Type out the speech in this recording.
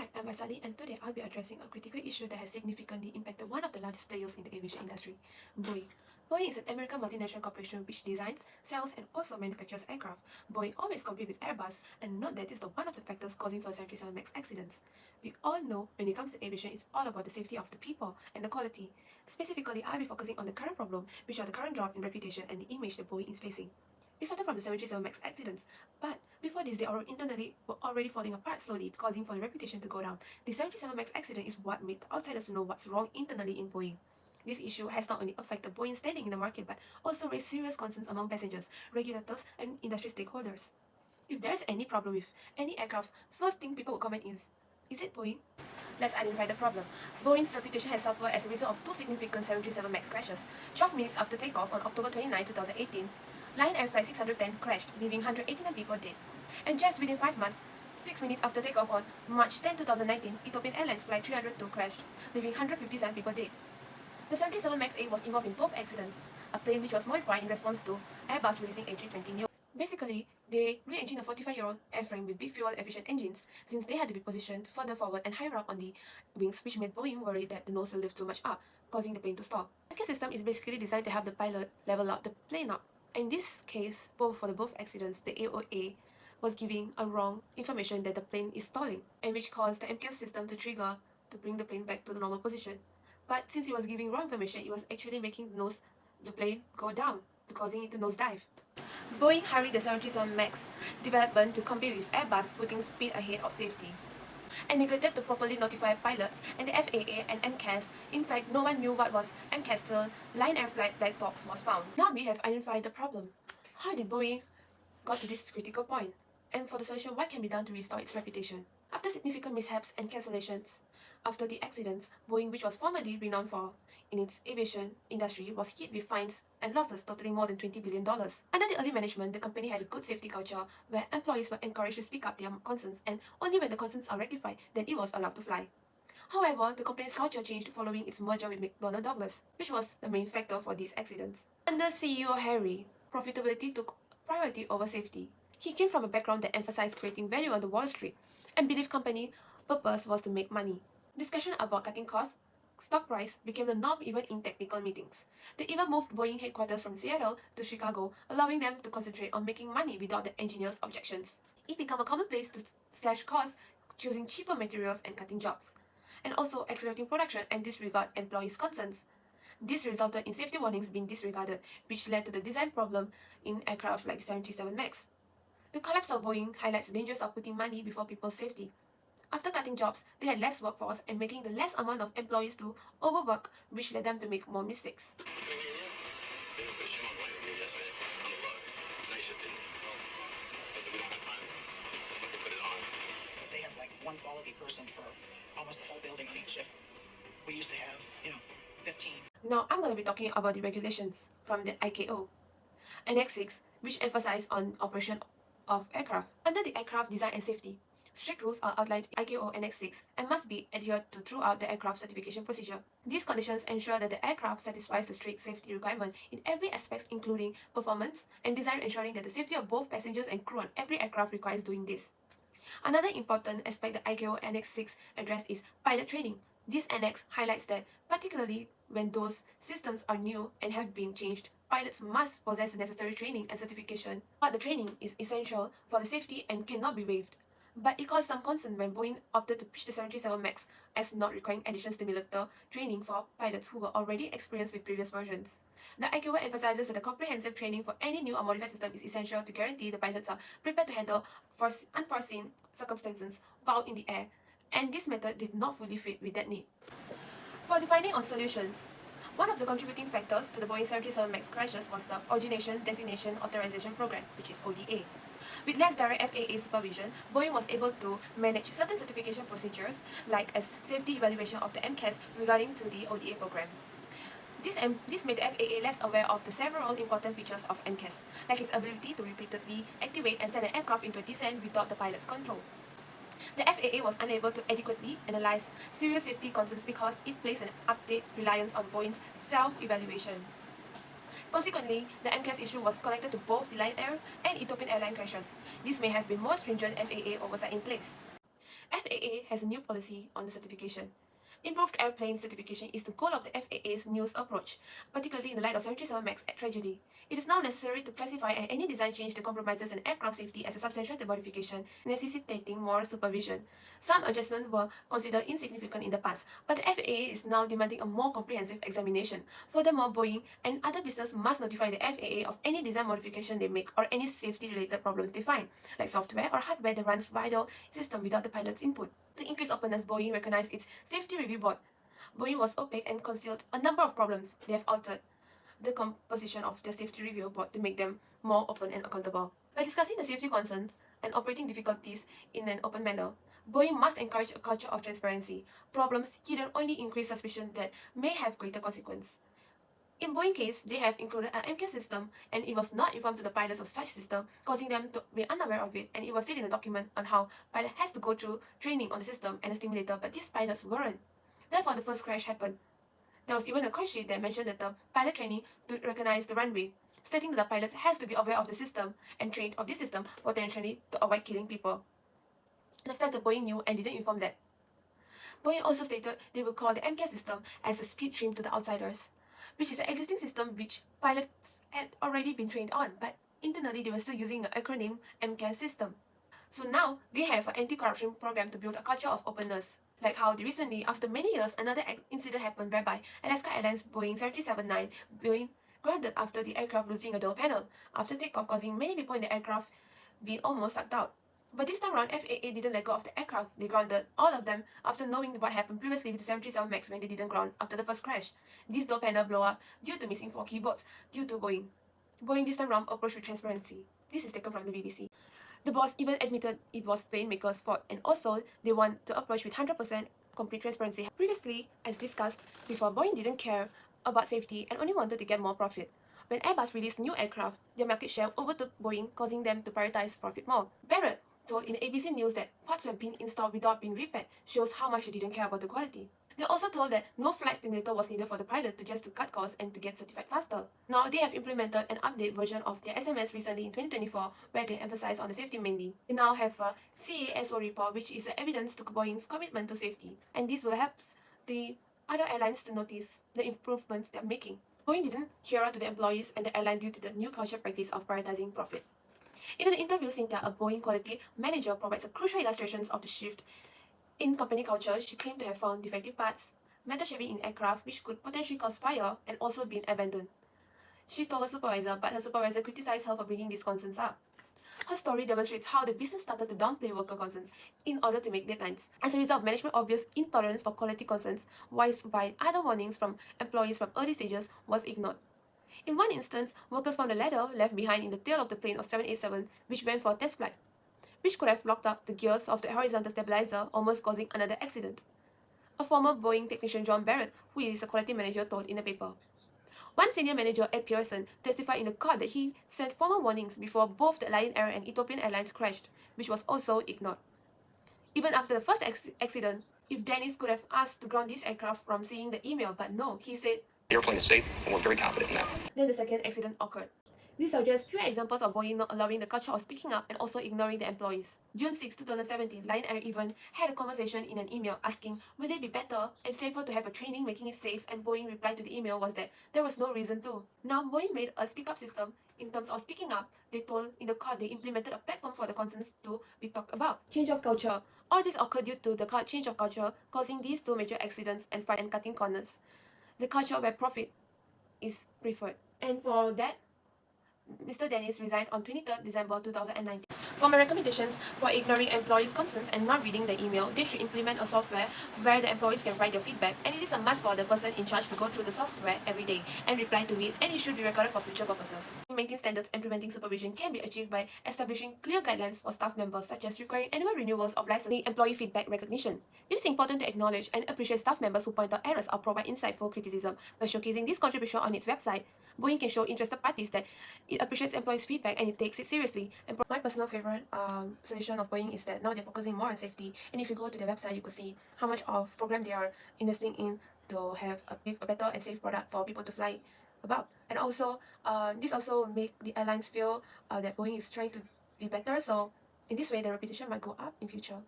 Hi, I'm Vaisali, and today I'll be addressing a critical issue that has significantly impacted one of the largest players in the aviation industry, Boeing. Boeing is an American multinational corporation which designs, sells, and also manufactures aircraft. Boeing always competes with Airbus, and note that is one of the factors causing for 737 MAX accidents. We all know when it comes to aviation, it's all about the safety of the people and the quality. Specifically, I'll be focusing on the current problem, which are the current drop in reputation and the image that Boeing is facing. It started from the 737 MAX accidents, but before this, they internally were already falling apart slowly, causing for the reputation to go down. The 737 MAX accident is what made outsiders know what's wrong internally in Boeing. This issue has not only affected Boeing's standing in the market, but also raised serious concerns among passengers, regulators, and industry stakeholders. If there is any problem with any aircraft, first thing people would comment is it Boeing? Let's identify the problem. Boeing's reputation has suffered as a result of two significant 737 MAX crashes. 12 minutes after takeoff on October 29, 2018, Lion Air Flight 610 crashed, leaving 189 people dead. And just within 5 months, 6 minutes after takeoff on March 10, 2019, Ethiopian Airlines Flight 302 crashed, leaving 157 people dead. The 737 MAX 8 was involved in both accidents, a plane which was modified in response to Airbus releasing A320neo. Basically, they re-engined a 45-year-old airframe with big fuel-efficient engines, since they had to be positioned further forward and higher up on the wings, which made Boeing worry that the nose will lift too much up, causing the plane to stall. The MCAS system is basically designed to have the pilot level out the plane up. In this case, for both accidents, the AOA was giving a wrong information that the plane is stalling, and which caused the MCAS system to trigger to bring the plane back to the normal position. But since it was giving wrong information, it was actually making the plane go down, causing it to nosedive. Boeing hurried the 737 MAX development to compete with Airbus, putting speed ahead of safety, and neglected to properly notify pilots and the FAA and MCAS. In fact, no one knew what was MCAS till Lion Air Flight black box was found. Now we have identified the problem. How did Boeing got to this critical point? And for the solution, what can be done to restore its reputation? After significant mishaps and cancellations, after the accidents, Boeing, which was formerly renowned for in its aviation industry, was hit with fines and losses totaling more than $20 billion. Under the early management, the company had a good safety culture where employees were encouraged to speak up their concerns, and only when the concerns are rectified, then it was allowed to fly. However, the company's culture changed following its merger with McDonnell Douglas, which was the main factor for these accidents. Under CEO Harry, profitability took priority over safety. He came from a background that emphasized creating value on the Wall Street and believed company purpose was to make money. Discussion about cutting costs, stock price became the norm even in technical meetings. They even moved Boeing headquarters from Seattle to Chicago, allowing them to concentrate on making money without the engineers' objections. It became a commonplace to slash costs, choosing cheaper materials and cutting jobs, and also accelerating production and disregard employees' concerns. This resulted in safety warnings being disregarded, which led to the design problem in aircraft like the 737 MAX. The collapse of Boeing highlights the dangers of putting money before people's safety. After cutting jobs, they had less workforce and making the less amount of employees to overwork, which led them to make more mistakes. They have like one quality person for almost the whole building on each shift. We used to have, 15. Now I'm going to be talking about the regulations from the ICAO. Annex 6, which emphasize on operation of aircraft. Under the Aircraft Design and Safety, strict rules are outlined in ICAO Annex 6 and must be adhered to throughout the aircraft certification procedure. These conditions ensure that the aircraft satisfies the strict safety requirement in every aspect, including performance and design, ensuring that the safety of both passengers and crew on every aircraft requires doing this. Another important aspect the ICAO Annex 6 addresses is pilot training. This annex highlights that, particularly when those systems are new and have been changed, pilots must possess the necessary training and certification, but the training is essential for the safety and cannot be waived. But it caused some concern when Boeing opted to pitch the 737 MAX as not requiring additional simulator training for pilots who were already experienced with previous versions. The ICAO emphasizes that the comprehensive training for any new or modified system is essential to guarantee the pilots are prepared to handle unforeseen circumstances while in the air, and this method did not fully fit with that need. For defining on solutions, one of the contributing factors to the Boeing 737 MAX crashes was the Origination Designation Authorization Program, which is ODA. With less direct FAA supervision, Boeing was able to manage certain certification procedures, like as safety evaluation of the MCAS regarding to the ODA program. This made the FAA less aware of the several important features of MCAS, like its ability to repeatedly activate and send an aircraft into descent without the pilot's control. The FAA was unable to adequately analyze serious safety concerns because it placed an update reliance on Boeing's self-evaluation. Consequently, the MCAS issue was connected to both the Lion Air and Ethiopian Airline crashes. This may have been more stringent FAA oversight in place. FAA has a new policy on the certification. Improved airplane certification is the goal of the FAA's new approach, particularly in the light of 737 MAX tragedy. It is now necessary to classify any design change that compromises an aircraft safety as a substantial modification, necessitating more supervision. Some adjustments were considered insignificant in the past, but the FAA is now demanding a more comprehensive examination. Furthermore, Boeing and other businesses must notify the FAA of any design modification they make or any safety-related problems they find, like software or hardware that runs vital system without the pilot's input. To increase openness, Boeing recognized its Safety Review Board. Boeing was opaque and concealed a number of problems. They have altered the composition of their Safety Review Board to make them more open and accountable. By discussing the safety concerns and operating difficulties in an open manner, Boeing must encourage a culture of transparency. Problems hidden only increase suspicion that may have greater consequence. In Boeing case, they have included an MCAS system and it was not informed to the pilots of such system, causing them to be unaware of it, and it was stated in the document on how pilot has to go through training on the system and a stimulator, but these pilots weren't. Therefore, the first crash happened. There was even a call sheet that mentioned the term pilot training to recognize the runway, stating that the pilot has to be aware of the system and trained of this system potentially to avoid killing people. The fact that Boeing knew and didn't inform that. Boeing also stated they will call the MCAS system as a speed trim to the outsiders, which is an existing system which pilots had already been trained on, but internally they were still using the acronym MCAS system. So now they have an anti-corruption program to build a culture of openness. Like how recently, after many years, another incident happened whereby Alaska Airlines Boeing 737-9 Boeing grounded after the aircraft losing a door panel after takeoff, causing many people in the aircraft being almost sucked out. But this time around, FAA didn't let go of the aircraft. They grounded all of them after knowing what happened previously with the 737 MAX when they didn't ground after the first crash. This door panel blew up due to missing 4 keyboards due to Boeing. Boeing this time around approached with transparency. This is taken from the BBC. The boss even admitted it was plane maker's fault, and also they want to approach with 100% complete transparency. Previously, as discussed before, Boeing didn't care about safety and only wanted to get more profit. When Airbus released new aircraft, their market share overtook Boeing, causing them to prioritize profit more. Barrett told in ABC News that parts were being installed without being repaired, shows how much they didn't care about the quality. They also told that no flight simulator was needed for the pilot to cut costs and to get certified faster. Now they have implemented an update version of their SMS recently in 2024 where they emphasize on the safety mainly. They now have a CASO report which is the evidence to Boeing's commitment to safety, and this will help the other airlines to notice the improvements they're making. Boeing didn't hear out to the employees and the airline due to the new culture practice of prioritizing profit. In an interview, Cynthia, a Boeing quality manager, provides a crucial illustrations of the shift in company culture. She claimed to have found defective parts, metal shaving in aircraft which could potentially cause fire, and also been abandoned. She told her supervisor, but her supervisor criticized her for bringing these concerns up. Her story demonstrates how the business started to downplay worker concerns in order to make deadlines. As a result of management obvious intolerance for quality concerns, voiced by other warnings from employees from early stages was ignored. In one instance, workers found a ladder left behind in the tail of the plane of 787, which went for a test flight, which could have locked up the gears of the horizontal stabilizer, almost causing another accident. A former Boeing technician, John Barrett, who is a quality manager, told in the paper. One senior manager, Ed Pearson, testified in the court that he sent formal warnings before both the Lion Air and Ethiopian Airlines crashed, which was also ignored. Even after the first accident, if Dennis could have asked to ground this aircraft from seeing the email, but no, he said, The airplane is safe, and we're very confident in that. Then the second accident occurred. These are just few examples of Boeing not allowing the culture of speaking up and also ignoring the employees. June 6, 2017, Lion Air even had a conversation in an email asking will it be better and safer to have a training making it safe, and Boeing replied to the email was that there was no reason to. Now Boeing made a speak up system. In terms of speaking up, they told in the court they implemented a platform for the concerns to be talked about. Change of culture. All this occurred due to the change of culture, causing these 2 major accidents and fight and cutting corners. The culture where profit is preferred. And for that, Mr. Dennis resigned on 23rd December 2019. For my recommendations for ignoring employees' concerns and not reading the email, they should implement a software where the employees can write their feedback, and it is a must for the person in charge to go through the software every day and reply to it, and it should be recorded for future purposes. Maintaining standards and preventing supervision can be achieved by establishing clear guidelines for staff members, such as requiring annual renewals of licensing employee feedback recognition. It is important to acknowledge and appreciate staff members who point out errors or provide insightful criticism. By showcasing this contribution on its website, Boeing can show interested parties that it appreciates employees' feedback and it takes it seriously. And my personal favorite solution of Boeing is that now they're focusing more on safety. And if you go to their website, you could see how much of program they are investing in to have a better and safe product for people to fly about. And also, this also make the airlines feel that Boeing is trying to be better. So in this way, the reputation might go up in future.